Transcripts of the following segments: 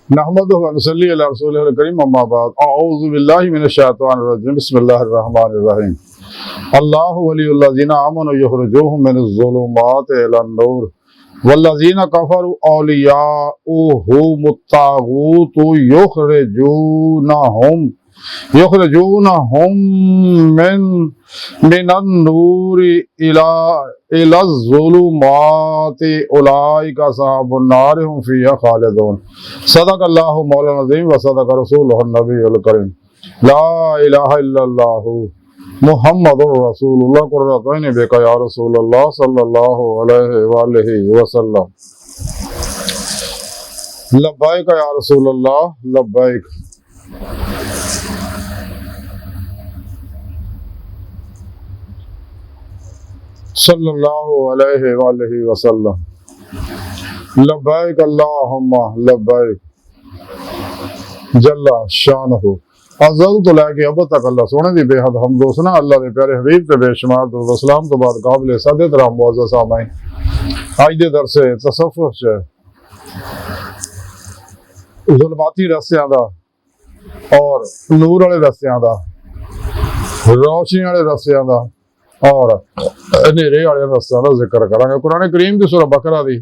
नहमदुहु व नसल्ली अला रसूलिहिल करीम अम्मा बाद अऊज़ु बिल्लाहि मिनश शैतानिर रजीम बिस्मिल्लाहिर रहमानिर रहीम अल्लाहु वलियुल्लज़ीना आमनु युखरिजुहुम मिनज़ ज़ुलुमाति इलन नूर वल्लज़ीना कफ़रू औलियाउहु मुत्तागूतु युखरिजूनहुम मिनन नूरि इलज़ ज़ुलुमाति उलाइका अस्हाबुन नार हुम फ़ीहा खालिदून सदक़ल्लाहु मौलाना अज़ीम व सदक़ रसूलुहुन नबियुल करीम ला इलाहा इल्लल्लाहु मुहम्मदुर रसूलुल्लाह कुर्रतैनि बिका या रसूलल्लाह सल्लल्लाहु अलैहि वालिहि वसल्लम लब्बैक या रसूलल्लाह लब्बैक। सल्लल्लाहु अलैहि वालिहि वसल्लम लब्बैक अल्लाहुम्मा लब्बैक जल्ला शानहु। अज़ल तो लैके अब तक अल्लाह सोने दी बेहद हमदोसना अल्लाह दे प्यारे हबीब ते बेशुमार दुरूद सलाम तो बाद काबिल सादे तराम मुअज़्ज़ज़ सामाईन अज दे दरसे तसव्वुफ च ज़ुल्माती रस्तियां दा और नूर वाले रस्तियां दा रोशनी वाले रस्तियां दा और अंधेरे वाले रस्तियां दा जिक्र करांगे। कुरान करीम दी सूरह बकरा दी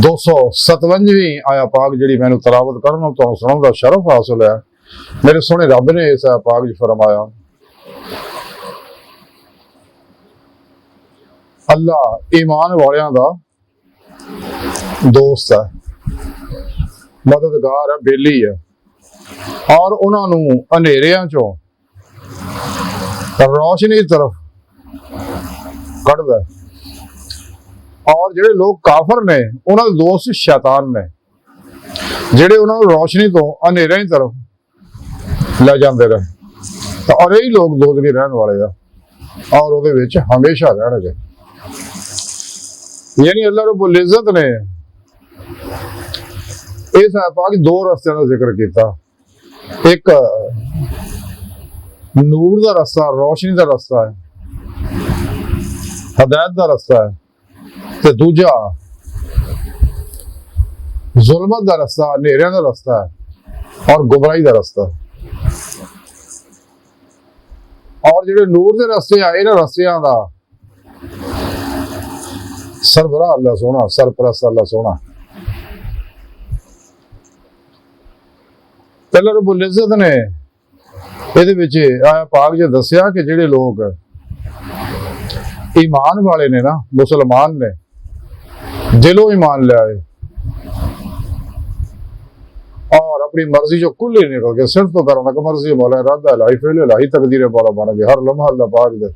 257वीं आया पाक जिहड़ी मैनूं तलावत करन तो सुनाउण दा शरफ हासिल है। मेरे सोहने रब ने इस आया पाक च फरमाया अल्लाह ईमान वालियां दा दोस्त है, मददगार है, बेली है और उन्होंने अंधेरियां चों रोशनी की तरफ कढ़दा और जेडे लोग काफर ने उन्होंने दोस्त शैतान ने जेडे उन्होंने रोशनी तो अंधेरे की तरफ ले जाते रहे और यही लोग दोजगी रहने वाले आ और उहदे विच हमेशा रहणगे। यानी अल्लाह रब्बुल इज्जत ने इस पाक दो रस्तियां का जिक्र किया, एक नूर का रस्ता रोशनी का रस्ता है, हदायत का रस्ता है, ते दूजा जुल्मत का रस्ता अंधेरियां का रस्ता है और गुमराही का रस्ता है। और जेडे नूर के रस्ते आ इन्हां रस्तियां दा सरबराह अल्लाह सोना, सरपरस्त अल्लाह सोना। अल्लाह रब्बुल इज्जत ने ਇਹਦੇ ਵਿੱਚ ਆਇਆ ਪਾਕ ਜੇ ਦੱਸਿਆ ਕਿ ਜਿਹੜੇ ਲੋग ईमान वाले ने ना मुसलमान ने दिलों ईमान ले आए और अपनी मर्जी जो कुल ही निकल गए सिर्फ तो करना कि मर्जी मौला इरादा इलाही फेल इलाही तकदीर मौला बन गए हर लम्हा अल्लाह पाक दे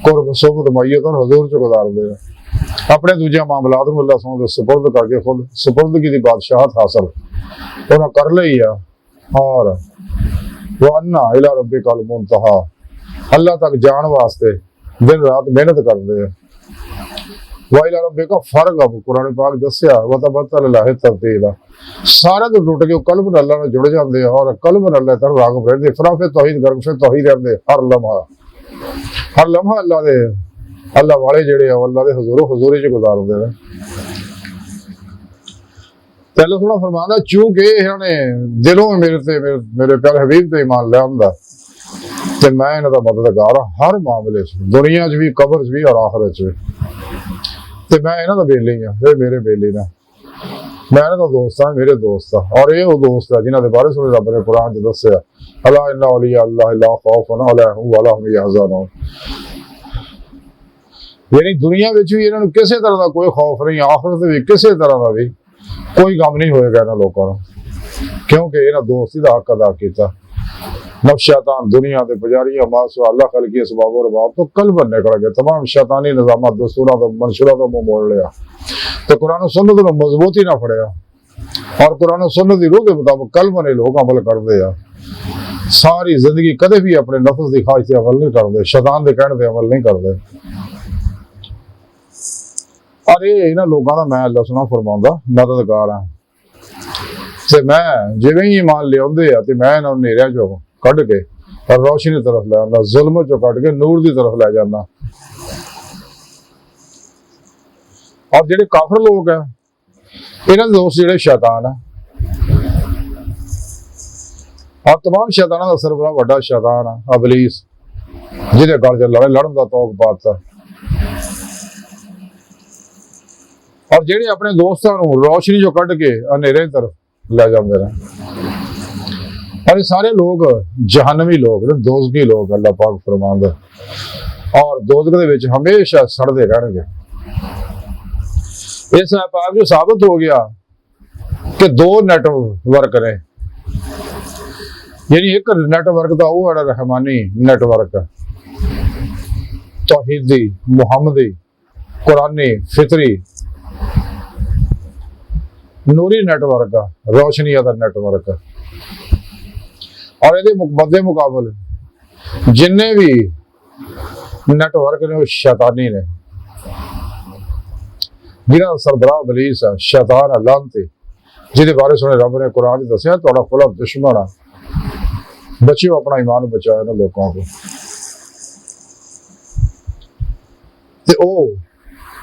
कुर्ब सोबत मैयत और हुजूर च गुजार दे अपने दूजे मामलात में अल्लाह सोने सुपुर्द करके खुद सुपुर्दगी की बादशाहत हासिल उन्हें कर ली है और वन्ना इला रब्बिकल मुंतहा अल्लाह तक जाने वास्ते दिन रात मेहनत करते हैं। वाइला रब्बिका फर्क अब कुरान पाक दस्या वतबतल लाह तब्दीला सारे तो टूट के कल्ब नाल अल्लाह नाल जुड़ जाते हैं और कल्ब नाल अल्लाह तरफ राग फिरदे फराफे तौहीद गर्म से तौहीद रहंदे हर लम्हा अल्लाह दे अल्लाह वाले जेड़े अल्लाह दे हुजूरी च गुजारदे हैं। अल्लाह सुना फरमांदा चूंकि इन्होंने दिलों मेरे प्यारे हबीब ते ईमान ले आंदा ते मैं इन्हां दा मददगार हर मामले च दुनिया च भी कबर च भी और आखिरत च भी ते मैं इन्हां दा बेली हां ये मेरे बेली ने मैं इन्हां दा दोस्त हां मेरे दोस्त हां और ये वो दोस्त है जिन्हां दे बारे च रब ने कुरान च दस्सिया अला इन्ना औलिया अल्लाह ला खौफुन अलैहिम वला हुम यहज़नून। यानी दुनिया विच भी इन्हां नूं किसी तरह दा कोई खौफ नहीं, आखिरत भी किसी तरह दा भी कोई गम नहीं होएगा इन्हां लोगों को क्योंकि इन्हां दोस्ती दा हक अदा किया। नफ्स शैतान दुनिया के पुजारी मासू अल्लाह खलकी असबाब और बाब तो कल्ब निकल गए तमाम शैतानी निजाम दस्तूर मंशूरा का मुंह मोड़ लिया तो कुरान सुन्नत को मजबूती ना फड़िया और कुरान सुन्नत की रूह के मुताबिक कल्ब ने लोग अमल करते हैं। सारी जिंदगी कदे भी अपने नफ्स की ख्वाहिश से अमल नहीं करते, शैतान के कहने पर अमल नहीं करते। और ये इन्होंने लोगों का मैं अल्लाह सुना फरमाऊंगा मददगार हाँ ते मैं जिवें ही ईमान ले आउंदे आ ते मैं इन्हां नूं नेरियां चों कढ़ के और रोशनी तरफ ले आना जुल्म चो कट के नूर की तरफ ले जाना। और जेडे काफर लोग है इन्हां दे दोस्त जेडे शैतान है और तमाम शैताना का सरबराह वड्डा शैतान है इबलीस, जिहदे गल च लड़न का तौक पाता। और जिहड़े अपने दोस्तां नूं रोशनी चों कढ के अंधेरे तरफ ले जाते हैं। और ये सारे लोग जहन्नमी लोग ने, दोज़खी लोग अल्लाह पाक फरमांदा, और दोज़ख दे विच हमेशा सड़दे रहणगे। इस पाक जो साबित हो गया कि दो नेटवर्क ने, यानी एक नेटवर्क का वो है रहमानी नेटवर्क, तौहीदी, मुहम्मदी, कुरानी, फितरी, नूरी नेटवर्क, रोशनी का नेटवर्क। और ये मद्दे मुकाबल जिन्ने भी नेटवर्क ने वो शैतानी ने, जिन्होंने सरबराह इबलीस है, शैतान है, लानती, जिहदे बारे सुने रब ने कुरान च दस्सिया तुहाडा खुला दुश्मन है, बचियो अपना ईमान बचाओ ना लोगों को। ते ओ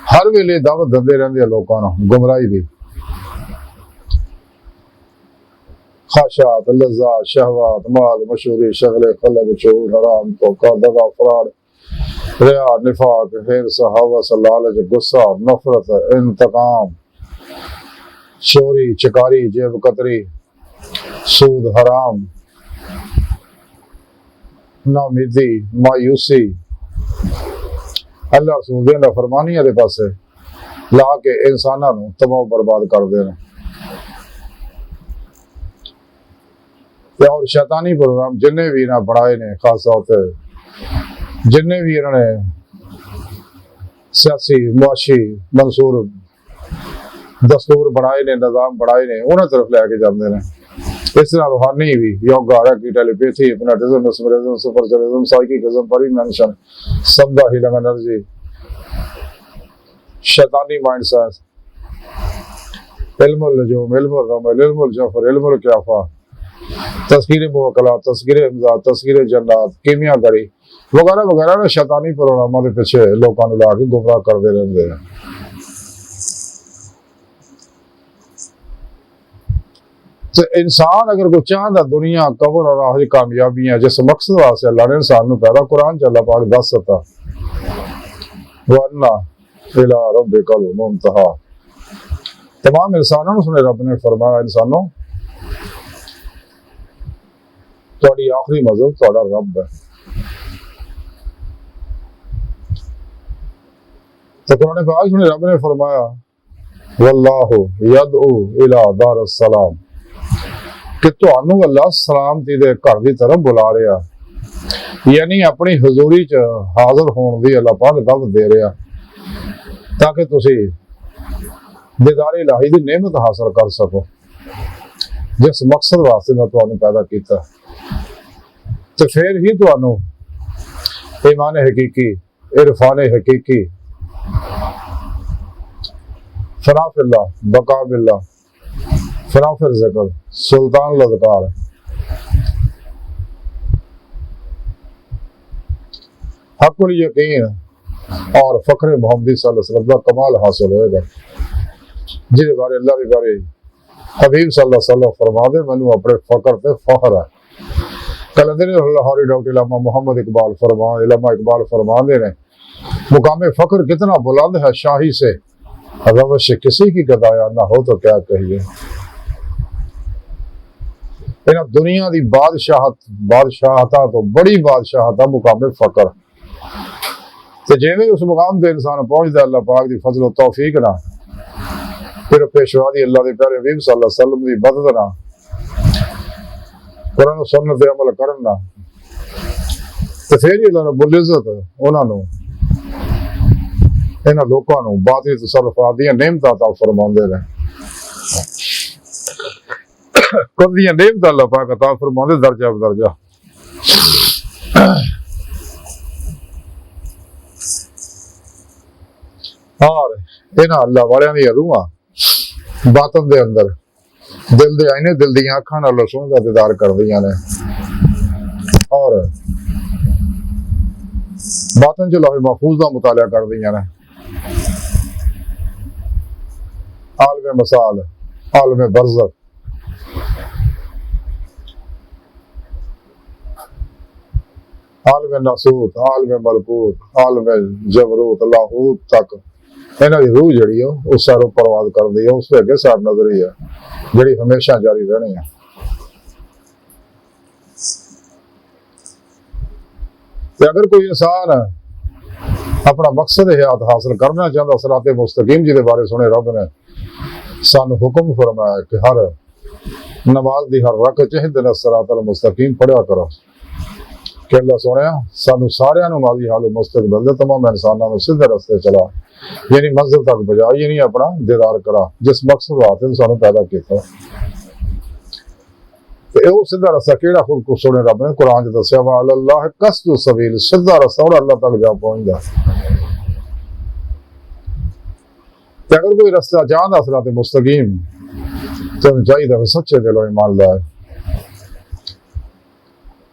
हर वेले दावत दिंदे रहंदे लोगों को गुमराही दी, खाशात, लज्जात, शहवात, माल, मशहूरी, शगले, खलब, चूर, हराम, धोखा, दगा, फराड, रिया, निफाक, हिर्स, हवस, लालच, गुस्सा, नफरत, इंतकाम, चोरी, चिकारी, जेब कतरी, सूद, हराम, नाउमीदी, मायूसी, अल्लाह रसूल दी नाफरमानियां दे पासे ला के इंसानां नूं तबाह बर्बाद करदे ने। और शैतानी प्रोग्राम जिन्ने भी इन्हें बनाए ने, खास तौर पर जिन्ने भी इन्होंने सियासी मुआशी मंसूर दस्तूर बनाए ने, निज़ाम बनाए ने, उन्हें तरफ लैके जाते हैं। इस तरह रूहानी भी yoga, reiki, telepathy, hypnotism, mesmerism, superstitionism, psychicism, परिमेंशन, सबदा हीलिंग एनर्जी, शैतानी माइंड साइंस, इल्मुल नजूम, इल्मुल रमल, इल्मुल जफर, इल्मुल क्याफा, तस्कीर मुवक्कला, तस्कीर इमजा, तस्कीर जन्नात, कीमियागरी वगैरह वगैरह ना शैतानी प्रोग्रामों के पीछे लोगों को ला के गुमराह करते रहते हैं। तो इंसान अगर कोई चाहता दुनिया कबर और आखिरी कामयाबियां, जिस मकसद वास्ते अल्लाह ने इंसान को पैदा, कुरान च अल्लाह पाक दस सकता वरना इला रब्बिकल मुंतहा, तमाम इंसानों सुने रब ने फरमाया, इंसानों थोड़ी आखिरी मजहब थोड़ा रब है। तो कुरान पाक सुने रब ने फरमाया वल्लाहु यदउ इला दारुस सलाम, कि तुहानू अल्लाह सलामती दे घर की तरफ बुला रहा, यानी अपनी हजूरी च हाजिर होने की अल्लाह पाक दावत दे रहा, ताकि तुसी दीदार इलाही की नेमत हासिल कर सको, जिस मकसद वास्ते मैं तुहानू पैदा किया। तो फिर ही तुहानू ईमान हकीकी, इरफान हकीकी, फना फिल्लाह, बका बिल्लाह, फना फिर ज़िक्र, सुल्तान लज़कार, हक़ुल यकीन और फ़ख्र मोहम्मदी सल्लल्लाहु अलैहि वसल्लम का कमाल हासिल होएगा, जिहदे बारे अल्लाह के बारे हबीब सल्लल्लाहु अलैहि वसल्लम फरमाते, मैनू अपने फ़ख्र ते फ़ख्र है। कलंदर लाहौरी डॉक्टर इलामा मोहम्मद इकबाल फरमाते ने, मुकाम फ़ख्र कितना बुलंद है, शाही से रवश किसी की गदाया ना हो तो क्या कहिए। इन्हें दुनिया की बादशाहता तो बड़ी बादशाहत है मुकाम फ़ख्र। तो जिवें उस मुकाम से इंसान पहुंचता अल्लाह पाक की फजल तौफीक ना, फिर पेशवा दी अल्लाह के प्यारे हबीब सल्लल्लाहु अलैहि वसल्लम की मदद ना, कुरान सुन्नत ते अमल करना, तो फिर ही अल्लाह रब्बुल इज्जत उन्होंने इन्हां लोगों को बातिल तसर्रुफात दी नेमतां अता फरमाउंदे ने। कुल नेमतां अल्लाह पाक अता फरमाउंदे दर्जा बदर्जा। और इन्हां अल्लाह वालियां दी रूहां बातन दे अंदर दिल दे आईने, दिल दी अखां नाल रसूल दा दीदार करदियां ने, और बातन च लौह महफूज दा मुताला करदियां ने। आलम मसाल, आलम बरज़ख, आलम नासूत, आलम मलकूत, आलम जबरूत, लाहूत तक इन्हां दी रूह जिहड़ी है उस सारों परवाज करदी है। उस तो अगे सार नजरी है जिहड़ी हमेशा जारी रहनी है। ते अगर कोई इंसान अपना मकसद हयात हासिल करना चाहता, सिराते मुस्तकीम जी के बारे सुने रब ने सानू हुक्म फरमाया कि हर नमाज दी हर रकअत च इहदिना सिरातल मुस्तकीम पढ़िया करो कि अल्लाह सोने सानू सारियां नू माजी हाल मुस्तकबिल दे तमाम इंसानां नू सीधे रस्ते चला, यानी मंजिल तक पहुंचा, यानी अपना दीदार करा जिस मकसद वास्ते सानू पैदा किया। ते वो सीधा रस्ता केड़ा खुद को सोने रब ने कुरान च दस्सिया, वा अल्लाह कसदु सबील, सीधा रस्ता और अल्लाह तक जा पहुंचदा। ते अगर कोई रस्ता चाहता सिराते मुस्तकीम तो चाहिए सच्चे दिलों ईमान लाए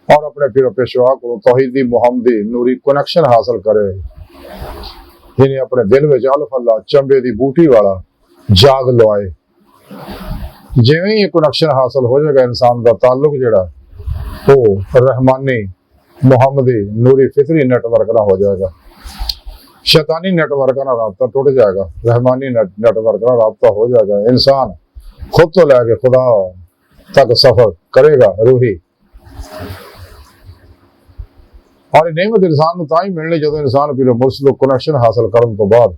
और अपने पीरो पेशवा को तौहीदी मुहम्मदी नूरी कनेक्शन हासिल करे, जिन्हें अपने दिल में अल्फ अल्लाह चंबे दी बूटी वाला जाग लवाए। जिवें ही कनेक्शन हासिल हो जाएगा इंसान का ताल्लुक जिहड़ा वो रहमानी मुहम्मदी नूरी फितरी नेटवर्क ना हो जाएगा। शैतानी नेटवर्क का राबता टूट जाएगा, रहमानी नेटवर्क का राबता हो जाएगा। इंसान खुद तो लैके खुदा तक सफर करेगा रूही। और नेमत इंसान को तां ही मिलनी जो इंसान पीरो मुर्शिद कनेक्शन हासिल करने तो बाद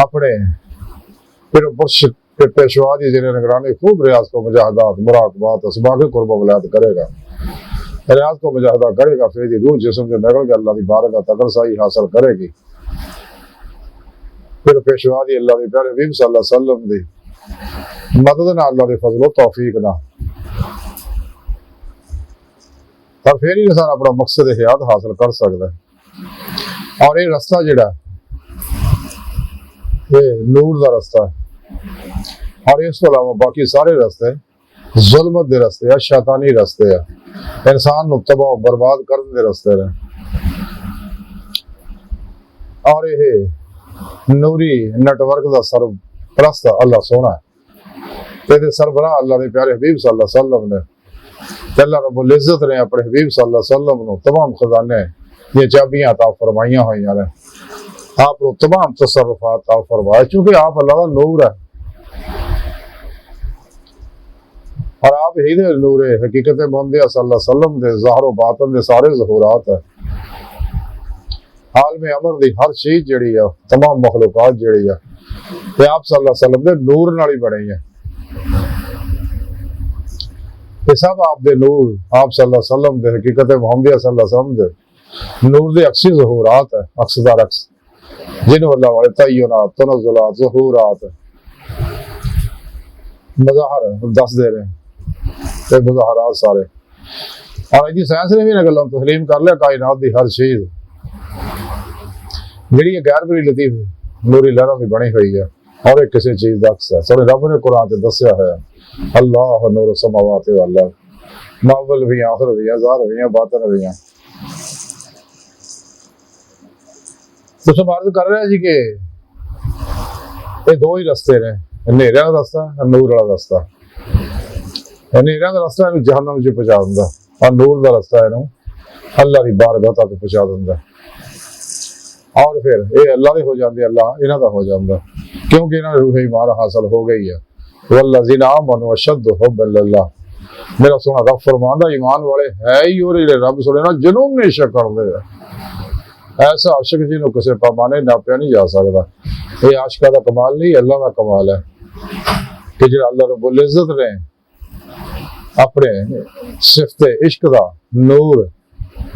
अपने पीरो मुर्शिद के पेशवा की जिन्हें निगरानी खूब रियाज को मुजाहदात मुराकबात असबाग कुर्ब वलायत करेगा, रियाज को मुजाहदा करेगा, फिर रूह जिस्म से निकल के अल्लाह की बारगाह तकरसाई हासिल करेगी। फिर पेशवा दी अल्लाह के प्यारे हबीब सल्लल्लाहु अलैहि वसल्लम दी मदद ना अल्लाह के फजलो तौफीक ना, और फिर ही इंसान अपना मकसद हयात हासिल कर सकता है। और ये रास्ता जिहड़ा ये नूर का रास्ता है, और इस तो अलावा बाकी सारे रास्ते जुल्मत के रास्ते है, शैतानी रास्ते है, इंसान को तबाह बर्बाद करने के रास्ते हैं। और ये नूरी नेटवर्क का सरप्रस्त अल्लाह सोना है, ये सरबराह अल्लाह के प्यारे हबीब सल्लल्लाहु अलैहि वसल्लम ने, अल्लाह रब्बुल इज्जत ने अपने हबीब सल्लल्लाहु अलैहि वसल्लम को तमाम खजाने ये चाबियां अता फरमाइया हुई ने, आप लोग तमाम तसर्रुफात अता फरमाए, चूंकि आप अल्लाह का नूर है और आप ही दे नूर हकीकत मोहम्मद सल्लल्लाहु अलैहि वसल्लम दे ज़ाहिर व बातिन दे सारे ज़हूरात है। हाल में अमर दी हर चीज जिहड़ी है तमाम मखलूकात जिहड़ी है ते आप सल्लल्लाहु अलैहि वसल्लम दे नूर नाल ही बनी है। ये सब आप दे नूर आप सल्लल्लाहु अलैहि वसल्लम दे हकीकत मोहम्मद सल्लल्लाहु अलैहि वसल्लम दे नूर दे अक्सी ज़हूरात है, अक्सदार अक्स जिन वल्ला वाले तय्युनात तनज़्ज़ुलात ज़हूरात मज़ाहर दस दे रहे ते मुज़ाहरात सारे। और अजी साइंस ने भी इन्हां गल्लां तस्लीम कर लिया, कायनात दी हर चीज जिहड़ी गैर बड़ी लतीफ नूरी लहरां दी बनी हुई है और एक किसी चीज का अक्स है। सोने रब ने कुरान च दस्सिया है अल्लाह नूर समावात वल अर्द, मावल भी आखिर भी ज़ाहिर भी बातिन भी। तो सब अर्ज कर रहे हैं जी कि ये दो ही रास्ते ने, हनेरे का रास्ता नूर वाला रास्ता। हनेरे का रास्ता इन्हू जहन्नम च पहुंचा दिंदा और नूर का रास्ता इन्हू अल्लाह की बारगाह तक पहुंचा दिंदा। और फिर ये अल्लाह दे हो जाते, अल्लाह इन्हां दा हो जाता, क्योंकि इन्हां रूह ईमान हासिल हो गई है। वल्लज़ीना आमनू अशद्दु हुब्बन लिल्लाह, मेरा सोना रब फरमांदा ईमान वाले है ही और जिहड़े रब सोने ना जुनून ने इश्क करदे आ। ऐसा आशिक जिन्होंने किसी पैमाने नापिया नहीं जा सकता। ये आशिका का कमाल नहीं, अल्लाह का कमाल है कि जो अल्लाह रब्बुल इज्जत ने अपने सिफते इश्क का नूर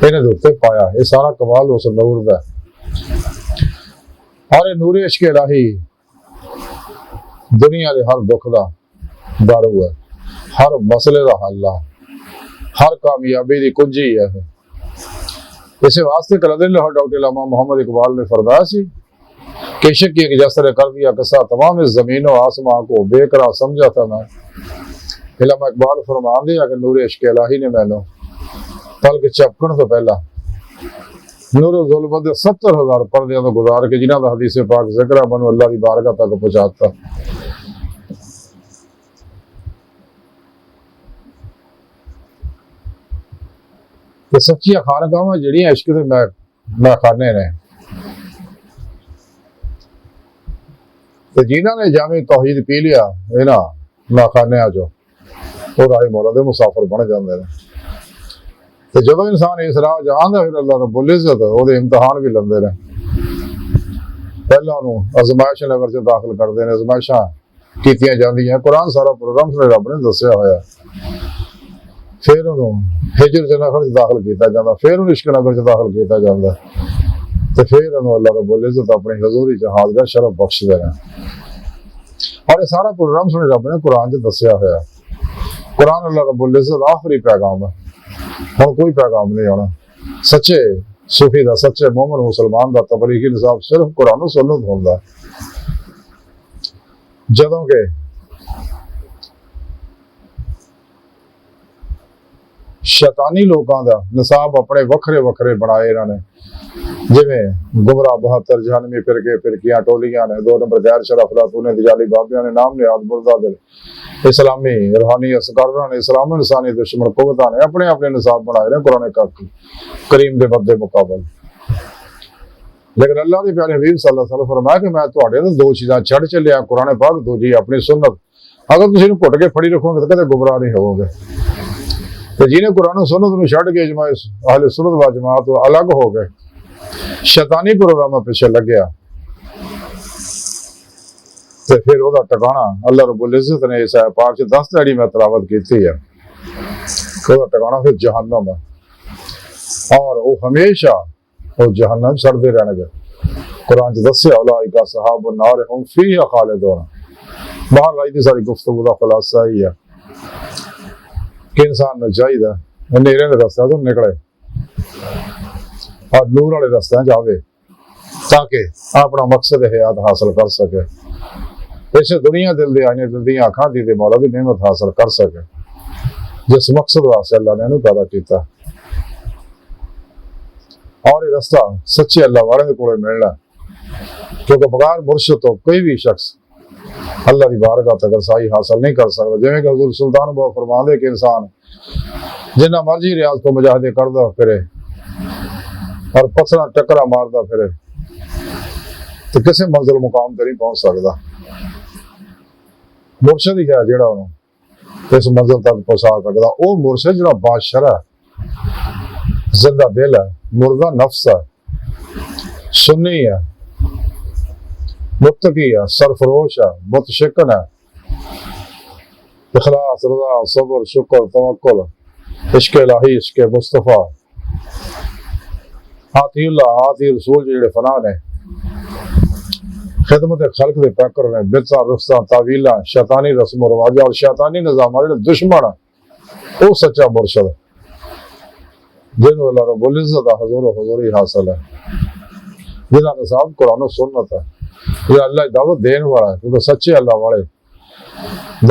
इन्हें उत्ते पाया। ये सारा कमाल उस नूर का। और ये नूर इश्क इलाही दुनिया के हर दुख का दारू है, हर मसले का हल है, हर कामयाबी की कुंजी है। इसे वास्ते कलदिल डॉक्टर अल्लामा मोहम्मद इकबाल ने फरमाया सी कि इश्क की एक जसर कर दिया किस्सा तमाम इस जमीन और आसमां को बेकरार समझा था मैं। अल्लामा इकबाल फरमा दिया कि नूर इश्क इलाही ने मैनू पल के झपकण तो पहला नूर ज़ुल्मत 70,000 पर्दे तो गुजार के जिन्हों का हदीस पाक जिक्र मैनू अल्लाह की बारगाह तक पहुंचाता। ते सच्चियां खानकावां जिहड़ियां इश्क दे महखाने ने ते जिन्हां ने जामे तौहीद पी लिया इन्हां महखानियां चों वो राही मौला दे मुसाफिर बन जांदे ने। ते जदों इंसान इस राह च आंदा फिर अल्लाह रब्बुल इज्जत ओहदे इम्तिहान भी लंदे ने। पहला उन्होंने अजमाइश नगर च दाखिल करते हैं, अजमाइशां कीतियां जांदियां। कुरान सारा प्रोग्राम सुने रब ने दस्या होया। फिर उन्होंने हिजर च नगर च दाखिल किया जाता, फिर उन्होंने इश्क नगर च दाखिल किया जाता, तो फिर उन्होंने अल्लाह रब्बुल इज्जत अपनी हजूरी च हाज़िर शरफ बख्शदे हैं। और ये सारा प्रोग्राम सुने रब ने कुरान च दस्या होया। कुरान अल्लाह रब्बुल इज्जत आखिरी पैगाम है, हुण कोई पैगाम नहीं आना। सच्चे सूफी का, सच्चे मोमिन मुसलमान का तबलीगी निसाब सिर्फ कुरान सुन्नत होंदा। जदों के शैतानी लोगों का निसाब अपने वखरे वखरे बनाए इन्होंने, जिमें गुमराह 72 जहनमी फिरके फिरकियां टोलियां ने, 2 नंबर गैर शरफ लातूने दिजाली बाबियां ने, नाम नियाद बुरदादिल इस्लामी रूहानी असकारा ने, इस्लाम इंसानी दुश्मन कुवता ने अपने अपने निसाब बनाए ने कुरान करीम के बदले मुकाबल। लेकिन अल्लाह के प्यारे हबीब सल्लल्लाहु अलैहि वसल्लम फरमाया कि मैं तुहाडे तो 2 चीज़ां छड़ चलिया, कुरान पाक, दूजी अपनी सुन्नत। अगर तुसीं इहनूं घुट के फड़ी रखोगे तो कदे गुमराह नहीं होवोगे। तो जिन्हें कुरान सुन्नत नूं छड़ के इजमा अहले सुन्नत व जमात तो अलग हो गए, शैतानी प्रोग्राम पिछे लग गया, तो फिर वह टिकाणा अल्लाह रब्बुल इज्जत ने इस पाक च 10 दिहाड़ी मैं तलावत की है, वह टिकाणा फिर जहन्नम है और वो हमेशा वो जहन्नम सड़ते रहने। कुरान च दस्या उलाइका सहाबुन नार हुम फीहा खालिदून। बाहर लाई थी सारी गुफ्तगू का खुलासा ही है कि इंसान ने चाहिए नेरे के रस्ते तो निकले और नूर वाले रस्ते जावे ताकि अपना मकसद हयात हासिल कर सके, इस दुनिया दिल दे आने दिल दी आँखां दी ते मौला दी नेमत हासिल कर सके जिस मकसद वास्ते अल्लाह ने इन्हूं पैदा किया। और ये रास्ता सच्चे अल्लाह वाले के कोले मिलना, क्योंकि बगैर मुर्शिद तो कोई भी शख्स अल्लाह की बारगाह तक रसाई हासिल नहीं कर सकता। जिवें कि हुजूर सुल्तान बहुत फरमाते कि इंसान जिन्ना मर्जी रियाज को मुजाहिदे करता फिरे और पत्थर टकरा मारता फिरे तो किसी मंजिल मुकाम पर नहीं पहुंच सकता। मुर्शिद ही है जिहड़ा उन्होंने इस मंजिल तक पहुंचा सकता। वो मुर्शिद जिहड़ा बादशाह जिंदा दिल है, मुर्दा नफ्स है, सुन्नी है, मुत्तकी है, सरफरोश है, मुतशिकन है, इखलास, रज़ा, सब्र, शुक्र, तवक्कुल, इश्क इलाही, इश्क मुस्तफा, आतिउल्लाह, आति रसूल जिहड़े फना ने, खिदमत खल्क दे पैकर ने, बिदअतां, रुखसां, तावीलां, शैतानी रस्म रवाजा और शैतानी निज़ामां जिहड़े दुश्मन है, वो सच्चा मुर्शिद जिन्हों अल्लाह रब्बुल इज्जत दा हुजूर ही हासिल है, जिन्हां दा साहब कुरान सुन्नत है, ये अल्लाह की दावत देने वाला है। क्योंकि सच्चे अल्लाह वाले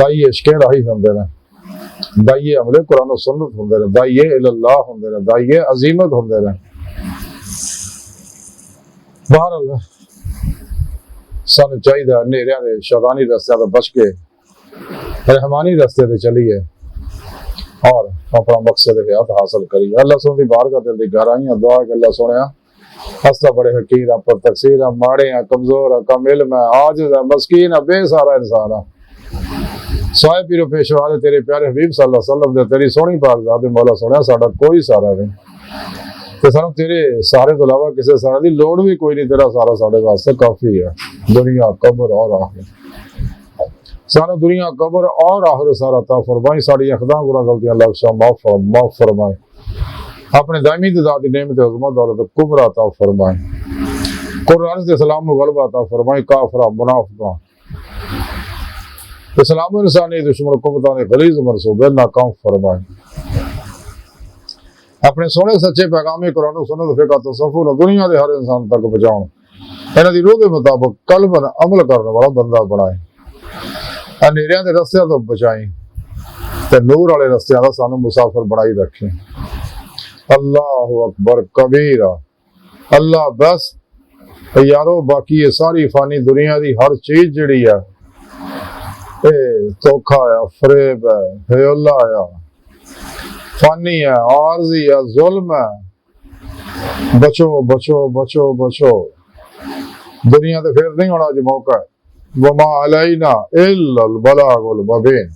दाई इश्क इलाही होंदे ने, दाई अमले कुरान सुन्नत होंदे ने, दाई इल्लाह होंदे ने, दाई अजीमत होंदे ने। बहरहाल सानू चाहिए नेरिया दे शैतानी रस्ते तो बच के रहमानी रस्ते ते चलिए और अपना मकसद हयात हासिल करिए। अल्लाह सोने की बारगाह दिल दी गहराइयां दुआ कि अल्लाह सोने हस्ता बड़े हकीर पर तकसीर है, माड़े हैं, कमजोर है, कम इल्म है, आजिज है, मस्कीन है, बेसहारा इंसान है। सोए पीरो पेशवा दे तेरे प्यारे हबीब सल्लल्लाहु अलैहि वसल्लम दे तेरी सोहनी पाक ज़ात दे मौला सोने साडा कोई सहारा नहीं, तो सानू तेरे सहारे तो अलावा किसी सहारे की लोड़ भी कोई नहीं। तेरा सहारा साडे वास्ते काफी है, दुनिया कब्र और आखिरत। सानू दुनिया कब्र और आखिरत सारा अता फरमाई, साडी अखदा गुनाह गलतियां लफ्ज़ माफ फरमाए, अपने दायमी ज़ात दी नेमत अज़मत दौलत कुबरा अता फरमाए, कुरान से सलाम नु गलबा अता फरमाए, काफरा मुनाफिका इस्लाम इंसानी दुश्मन कुवतां दे गलीज़ मनसूबे नाकाम फरमाए। अपने सोने सच्चे पैगामे कुरान सुन्नत फिक़ह तसव्वुफ़ दुनिया के हर इंसान तक पहुंचाउण, इन्हां दी रूह के मुताबिक कल्बन अमल करने वाला बंदा बनाए, अनेरियां दे रस्तियां तो बचाई ते नूर वाले रस्तियां दा सानू मुसाफिर बनाई रखे। अल्लाहु अकबर कबीरा। अल्लाह बस यारो, बाकी ये सारी फानी दुनिया की हर चीज जिहड़ी है धोखा आया, फरेब है, हयोला आया, फानी है, आरजी है, जुल्म है। बचो बचो बचो बचो, दुनिया ते फिर नहीं होना जो मौका है। वमा अलैना इल्लल बलागुल मुबीन।